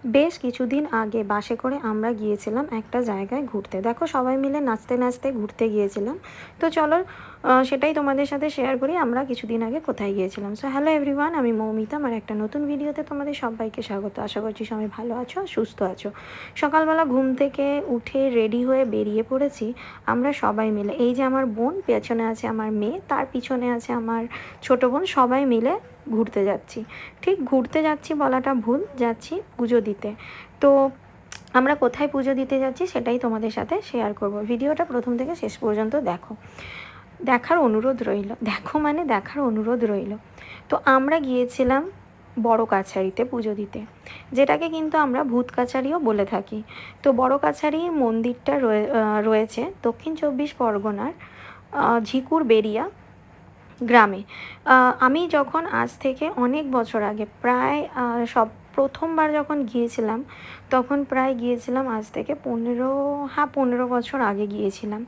বেশ কিছুদিন আগে বাসে করে আমরা গিয়েছিলাম একটা জায়গায় ঘুরতে। দেখো সবাই মিলে নাচতে নাচতে ঘুরতে গিয়েছিলাম। তো চলো সেটাই তোমাদের সাথে শেয়ার করি আমরা কিছুদিন আগে কোথায় গিয়েছিলাম। সো হ্যালো এভরিওয়ান, আমি মৌমিতা, আমার একটা নতুন ভিডিওতে তোমাদের সবাইকে স্বাগত। আশা করছি সবাই ভালো আছো, সুস্থ আছো। সকালবেলা ঘুম থেকে উঠে রেডি হয়ে বেরিয়ে পড়েছি আমরা সবাই মিলে। এই যে আমার বোন, পেছনে আছে আমার মেয়ে, তার পিছনে আছে আমার ছোটো বোন, সবাই মিলে ঘুরতে যাচ্ছি। ঠিক ঘুরতে যাচ্ছি বলাটা ভুল, যাচ্ছি পুজো দিতে। তো আমরা কোথায় পুজো দিতে যাচ্ছি সেটাই তোমাদের সাথে শেয়ার করব। ভিডিওটা প্রথম থেকে শেষ পর্যন্ত দেখো, দেখার অনুরোধ রইল। দেখো মানে দেখার অনুরোধ রইল। তো আমরা গিয়েছিলাম বড় কাছারিতে পুজো দিতে, যেটাকে কিন্তু আমরা ভূত কাছারিও বলে থাকি। তো বড় কাছারি মন্দিরটা রয়েছে দক্ষিণ চব্বিশ পরগনার ঝিকুর বেরিয়া গ্রামে। আমি যখন আজ থেকে অনেক বছর আগে প্রায় প্রথমবার যখন গিয়েছিলাম, তখন প্রায় গিয়েছিলাম আজ থেকে 15 বছর আগে গিয়েছিলাম।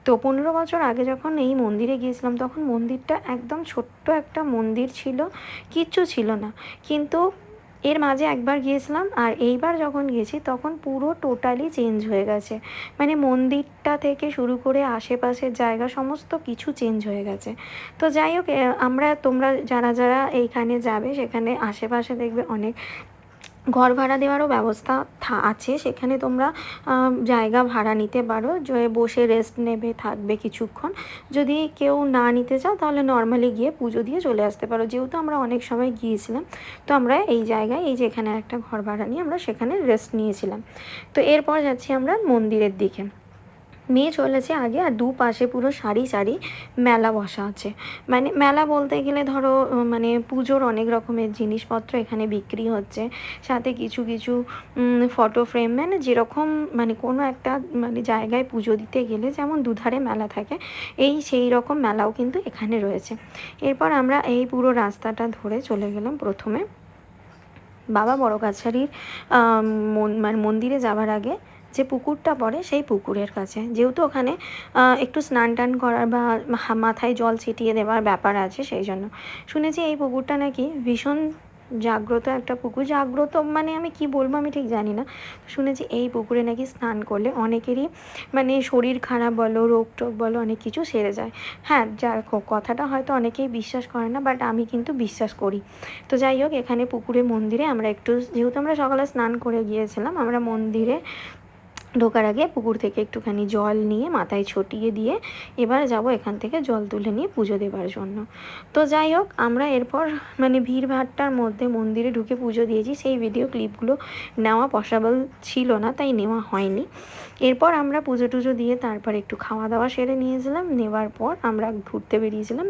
তো 15 বছর আগে যখন এই মন্দিরে গিয়েছিলাম, তখন মন্দিরটা একদম ছোট্ট একটা মন্দির ছিল, কিচ্ছু ছিল না। কিন্তু এর মাঝে একবার গিয়েছিলাম, আর এইবার যখন গেছি তখন পুরো টোটালি চেঞ্জ হয়ে গেছে। মানে মন্দিরটা থেকে শুরু করে আশেপাশের জায়গা সমস্ত কিছু চেঞ্জ হয়ে গেছে। তো যাই হোক, তোমরা যারা যারা এইখানে যাবে, সেখানে আশেপাশে দেখবে অনেক ঘর ভাড়া দেওয়ারও ব্যবস্থা আছে। সেখানে তোমরা জায়গা ভাড়া নিতে পারো, যে বসে রেস্ট নেবে, থাকবে কিছুক্ষণ। যদি কেউ না নিতে চাও তাহলে নর্মালি গিয়ে পুজো দিয়ে চলে আসতে পারো। যেহেতু আমরা অনেক সময় গিয়েছিলাম, তো আমরা এই জায়গায়, এই যে এখানে একটা ঘর ভাড়া নিয়ে আমরা সেখানে রেস্ট নিয়েছিলাম। তো এরপর যাচ্ছি আমরা মন্দিরের দিকে। মেয়ে চলেছে আগে, আর দুপাশে পুরো সারি সারি মেলা বসা আছে। মানে মেলা বলতে গেলে ধরো মানে পুজোর অনেক রকমের জিনিসপত্র এখানে বিক্রি হচ্ছে। সাথে কিছু কিছু ফটো ফ্রেম, মানে যেরকম মানে কোনো একটা মানে জায়গায় পুজো দিতে গেলে যেমন দুধারে মেলা থাকে, সেই রকম মেলাও কিন্তু এখানে রয়েছে। এরপর আমরা এই পুরো রাস্তাটা ধরে চলে গেলাম প্রথমে বাবা বড় কাছারির মানে মন্দিরে যাওয়ার আগে যে পুকুরটা পড়ে সেই পুকুরের কাছে। যেহেতু ওখানে একটু স্নান টান করার বা মাথায় জল ছিটিয়ে দেওয়ার ব্যাপার আছে, সেই জন্য শুনেছি এই পুকুরটা নাকি ভীষণ জাগ্রত একটা পুকুর। জাগ্রত মানে আমি কি বলবো, আমি ঠিক জানি না। শুনেছি এই পুকুরে নাকি স্নান করলে অনেকেরই মানে শরীর খারাপ বলো, রোগ টোগ বলো, অনেক কিছু সেরে যায়। হ্যাঁ, যা কথাটা হয়তো অনেকেই বিশ্বাস করে না, বাট আমি কিন্তু বিশ্বাস করি। তো যাই হোক, এখানে পুকুরে মন্দিরে আমরা একটু, যেহেতু আমরা সকালে স্নান করে গিয়েছিলাম, আমরা মন্দিরে ঢোকার আগে পুকুর থেকে একটুখানি জল নিয়ে মাথায় ছটিয়ে দিয়ে এবার যাব এখান থেকে জল তুলে নিয়ে পুজো দেবার জন্য। তো যাই হোক, আমরা এরপর মানে ভিড়ভাট্টার মধ্যে মন্দিরে ঢুকে পুজো দিয়েছি। সেই ভিডিও ক্লিপগুলো নেওয়া পসিবল ছিল না, তাই নেওয়া হয়নি। এরপর আমরা পুজো টুজো দিয়ে তারপর একটু খাওয়া দাওয়া সেরে নিয়েছিলাম। নেওয়ার পর আমরা ঘুরতে বেরিয়েছিলাম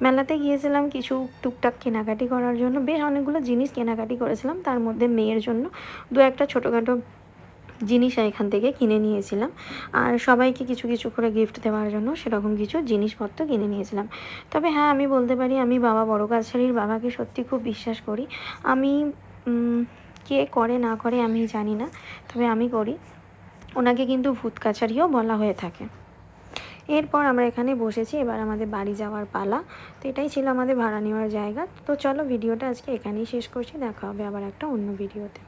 মেলাতে গিয়েছিলাম কিছু টুকটাক কেনাকাটি করার জন্য। বেশ অনেকগুলো জিনিস কেনাকাটি করেছিলাম, তার মধ্যে মেয়ের জন্য দু একটা ছোটোখাটো জিনিস এখান থেকে কিনে নিয়েছিলাম। আর সবাইকে কিছু কিছু করে গিফট দেওয়ার জন্য সেরকম কিছু জিনিসপত্র কিনে নিয়েছিলাম। তবে হ্যাঁ, আমি বলতে পারি আমি বাবা বড় কাছারির বাবাকে সত্যি খুব বিশ্বাস করি। আমি কে করে না করে আমি জানি না, তবে আমি করি। ওনাকে কিন্তু ভূত কাছারিও বলা হয়ে থাকে। এরপর আমরা এখানে বসেছি, এবার আমাদের বাড়ি যাওয়ার পালা। তো এটাই ছিল আমাদের ভাড়া নেওয়ার জায়গা। তো চলো, ভিডিওটা আজকে এখানেই শেষ করছি। দেখা হবে আবার একটা অন্য ভিডিওতে।